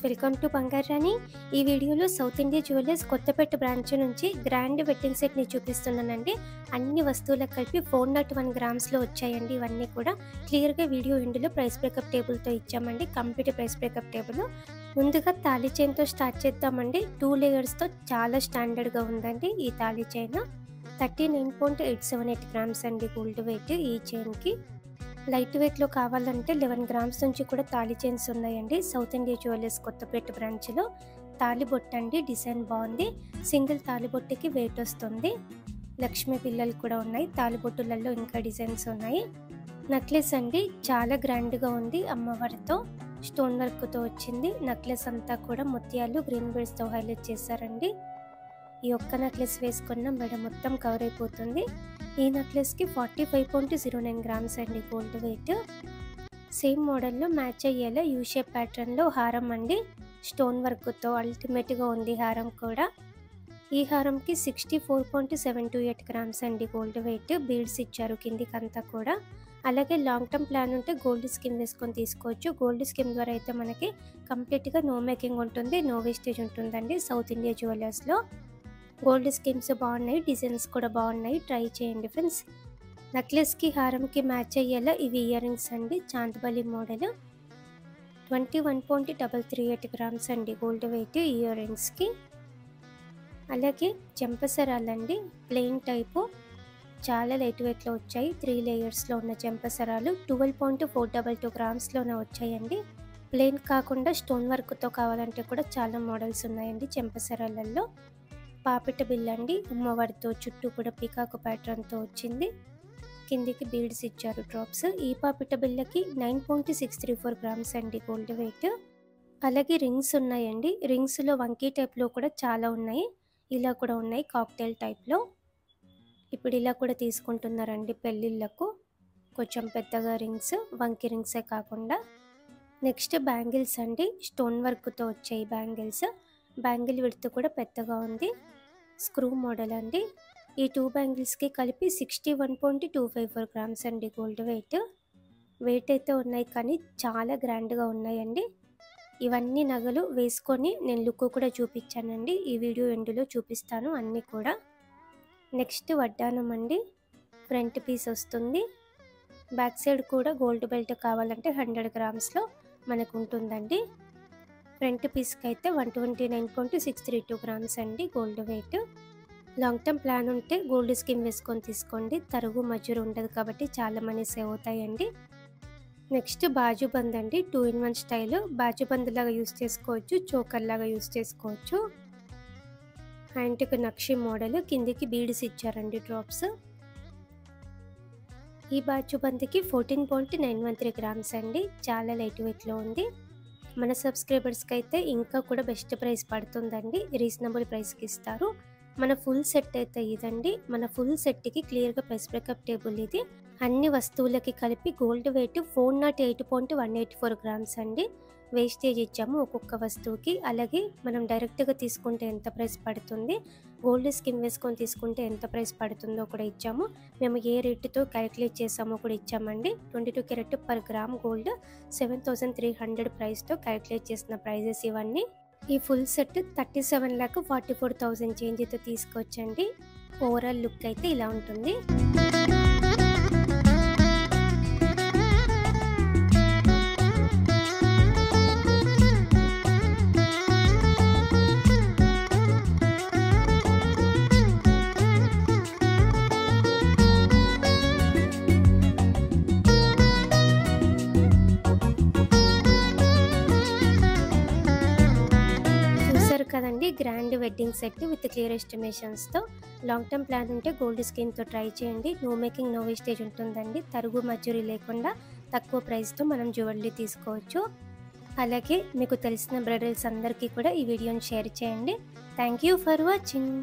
Welcome to Bangarani. ఈ వీడియోలో south India jewellers Kothapet branch నుంచి గ్రాండ్ వెడ్డింగ్ సెట్ని చూపిస్తున్నానండి. అన్ని వస్తువులకు కలిపి 401 గ్రామ్స్లో వచ్చాయండి. ఇవన్నీ కూడా క్లియర్గా వీడియో ఎండ్లో ప్రైస్ బ్రేకప్ టేబుల్తో ఇచ్చామండి. Complete price breakup table. ముందుగా తాళీ చైన్తో స్టార్ట్ చేద్దామండి. 2 లేయర్స్తో చాలా స్టాండర్డ్గా ఉందండి ఈ తాళీ చైన్. 39.878 గ్రామ్స్ అండి గోల్డ్ వెయిట్ ఈ చైన్కి. లైట్ వెయిట్లో కావాలంటే 11 గ్రామ్స్ నుంచి కూడా తాళీ చైన్స్ ఉన్నాయండి. సౌత్ ఇండియా జ్యువెలర్స్ కొత్తపేట బ్రాంచ్లో. తాళిబొట్టు అండి, డిజైన్ బాగుంది. సింగిల్ తాళిబొట్టుకి వెయిట్ వస్తుంది. లక్ష్మీ పిల్లలు కూడా ఉన్నాయి. తాళిబొట్టులలో ఇంకా డిజైన్స్ ఉన్నాయి. నెక్లెస్ అండి చాలా గ్రాండ్గా ఉంది. అమ్మవారితో స్టోన్ వర్క్తో వచ్చింది. నెక్లెస్ అంతా కూడా ముత్యాలు గ్రీన్ బీడ్స్తో హైలైట్ చేశారండి. ఈ ఒక్క నెక్లెస్ వేసుకున్న మెడ మొత్తం కవర్ అయిపోతుంది. ఈ నెక్లెస్కి 45.09 గ్రామ్స్ అండి గోల్డ్ వెయిట్. సేమ్ మోడల్లో మ్యాచ్ అయ్యేలా యూ షేప్ ప్యాటర్న్లో హారం అండి, స్టోన్ వర్క్తో అల్టిమేట్గా ఉంది హారం కూడా. ఈ హారంకి 64.728 గ్రామ్స్ అండి గోల్డ్ వెయిట్. బీడ్స్ ఇచ్చారు కిందికి అంతా కూడా. అలాగే లాంగ్ టర్మ్ ప్లాన్ ఉంటే గోల్డ్ స్కీమ్ వేసుకొని తీసుకోవచ్చు. గోల్డ్ స్కీమ్ ద్వారా అయితే మనకి కంప్లీట్గా నో మేకింగ్ ఉంటుంది, నో వేస్టేజ్ ఉంటుందండి సౌత్ ఇండియా జ్యువెలర్స్లో. గోల్డ్ స్కీమ్స్ బాగున్నాయి, డిజైన్స్ కూడా బాగున్నాయి, ట్రై చేయండి ఫ్రెండ్స్. నెక్లెస్కి హారంకి మ్యాచ్ అయ్యేలా ఇవి ఇయర్ రింగ్స్ అండి, చాందబలి మోడల్. 21.338 గ్రామ్స్ అండి గోల్డ్ వెయిట్ ఇయర్ రింగ్స్కి. అలాగే చెంపసరాలండి, ప్లెయిన్ టైపు, చాలా లైట్ వెయిట్లో వచ్చాయి. 3 లేయర్స్లో ఉన్న చెంపసరాలు 12.422 గ్రామ్స్లోనే వచ్చాయండి. ప్లెయిన్ కాకుండా స్టోన్ వర్క్తో కావాలంటే కూడా చాలా మోడల్స్ ఉన్నాయండి చెంపసరాలలో. పాపిట బిల్ అండి, అమ్మవారితో చుట్టూ కూడా పీకాకు ప్యాటర్న్తో వచ్చింది. కిందికి బీడ్స్ ఇచ్చారు డ్రాప్స్. ఈ పాపిట బిల్లకి 9.634 గ్రామ్స్ అండి గోల్డ్ వెయిట్. అలాగే రింగ్స్ ఉన్నాయండి. రింగ్స్లో వంకీ టైప్లో కూడా చాలా ఉన్నాయి. ఇలా కూడా ఉన్నాయి కాక్టైల్ టైప్లో. ఇప్పుడు ఇలా కూడా తీసుకుంటున్నారండి పెళ్ళిళ్ళకు, కొంచెం పెద్దగా రింగ్స్, వంకీ రింగ్సే కాకుండా. నెక్స్ట్ బ్యాంగిల్స్ అండి, స్టోన్ వర్క్తో వచ్చాయి బ్యాంగిల్స్. బ్యాంగిల్ విడ్త్ కూడా పెద్దగా ఉంది. స్క్రూ మోడల్ అండి. ఈ 2 బ్యాంగిల్స్కి కలిపి 61.254 గ్రామ్స్ అండి గోల్డ్ వెయిట్. వెయిట్ అయితే ఉన్నాయి కానీ చాలా గ్రాండ్గా ఉన్నాయండి. ఇవన్నీ నగలు వేసుకొని నేను లుక్ కూడా చూపించానండి. ఈ వీడియో ఎండ్లో చూపిస్తాను అన్నీ కూడా. నెక్స్ట్ వడ్డానం అండి, ఫ్రంట్ పీస్ వస్తుంది. బ్యాక్ సైడ్ కూడా గోల్డ్ బెల్ట్ కావాలంటే 100 గ్రామ్స్లో మనకు ఉంటుందండి. ఫ్రంట్ పీస్కి అయితే 129.632 గ్రామ్స్ అండి gold weight. Long term plan ఉంటే గోల్డ్ స్కీమ్ వేసుకొని తీసుకోండి. తరుగు మజూరు ఉండదు కాబట్టి చాలా మనీ సేవ్ అవుతాయండి. నెక్స్ట్ బాజుబంద్ అండి, 2-in-1 స్టైల్. బాజుబంద్ లాగా యూస్ చేసుకోవచ్చు, చోకర్ లాగా యూస్ చేసుకోవచ్చు. హ్యాండ్కి నక్షి మోడల్, కిందికి బీడ్స్ ఇచ్చారండి డ్రాప్స్. ఈ బాజుబంద్కి 14.913 గ్రామ్స్ అండి, చాలా లైట్ వెయిట్లో ఉంది. మన సబ్స్క్రైబర్స్కి అయితే ఇంకా కూడా బెస్ట్ ప్రైస్ పడుతుందండి, రీజనబుల్ ప్రైస్కి ఇస్తారు. మన ఫుల్ సెట్ అయితే ఇదండి. మన ఫుల్ సెట్కి క్లియర్గా ప్రైస్ బ్రేకప్ టేబుల్ ఇది. అన్ని వస్తువులకి కలిపి గోల్డ్ వెయిట్ 408.184 గ్రామ్స్ అండి. వేస్టేజ్ ఇచ్చాము ఒక్కొక్క వస్తువుకి. అలాగే మనం డైరెక్ట్గా తీసుకుంటే ఎంత ప్రైస్ పడుతుంది, గోల్డ్ స్కీమ్ వేసుకొని తీసుకుంటే ఎంత ప్రైస్ పడుతుందో కూడా ఇచ్చాము. మేము ఏ రేటుతో క్యాలిక్యులేట్ చేసామో కూడా ఇచ్చామండి. 22 క్యారెట్ పర్ గ్రామ్ గోల్డ్ 7300 ప్రైస్తో క్యాలిక్యులేట్ చేసిన ప్రైజెస్ ఇవన్నీ. ఈ ఫుల్ సెట్ 37,44,000 చేంజ్తో తీసుకొచ్చండి. ఓవరాల్ లుక్ అయితే ఇలా ఉంటుంది. కదండి grand wedding set with clear ఎస్టిమేషన్స్తో. లాంగ్ టర్మ్ ప్లాన్ ఉంటే గోల్డ్ స్కీమ్తో ట్రై చేయండి. నో మేకింగ్, నో వేస్టేజ్ ఉంటుందండి. తరుగు మజూరీ లేకుండా తక్కువ ప్రైస్తో మనం జ్యువెలరీ తీసుకోవచ్చు. అలాగే మీకు తెలిసిన బ్రైడల్స్ అందరికీ కూడా ఈ వీడియోని షేర్ చేయండి. Thank you for watching.